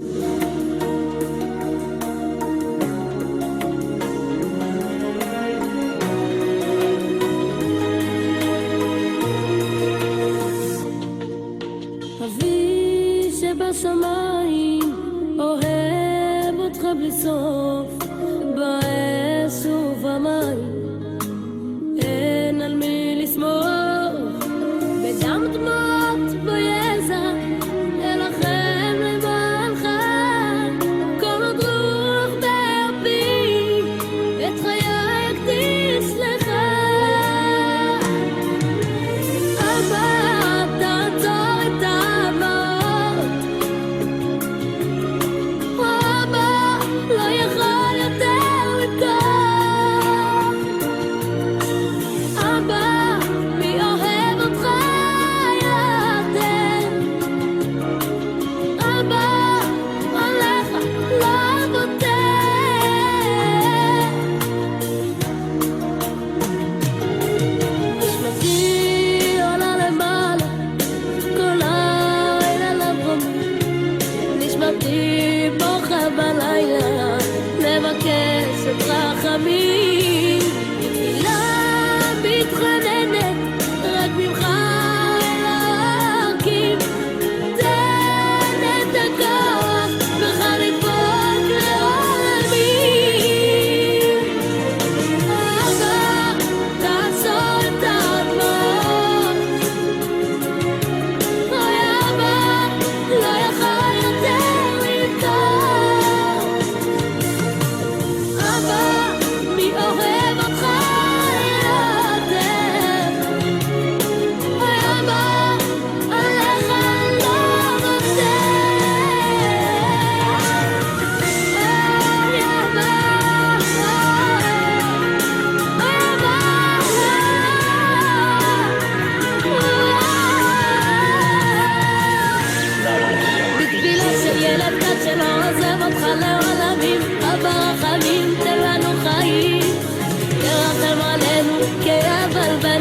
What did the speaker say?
אבי שבשמיים אוהב אותך בלי סוף, באש ובמים אין על מי לסמוך, בדם דמעות ביזע אלחם למענך, כל עוד רוח באפי את חיי אקדיש לך. אבא תעצור את האבות, אבא לא יכול יותר לבכות, אבא מי אוהב אותך יותר, אבא עליך לא בוטה. נשמתי עולה למעלה כל לילה לבוא, נשמתי בוכה בלילה לבקש את רחמים, תפילה מתחננת רק ממך אלוקים, תן את הכוח בך לדבוק לעולמים. אבא תעצור את הדמעות, אוי אבא לא יכול יותר לבכות, אבא מי אוהב אותך יותר, אוי אבא עליך לא בוטה. אוי אבא, בתפילה של ילד קט שלא עוזב אותך לעולמים, אבא רחמים תן לנו חיים, תרחם עלינו כאב על בנים.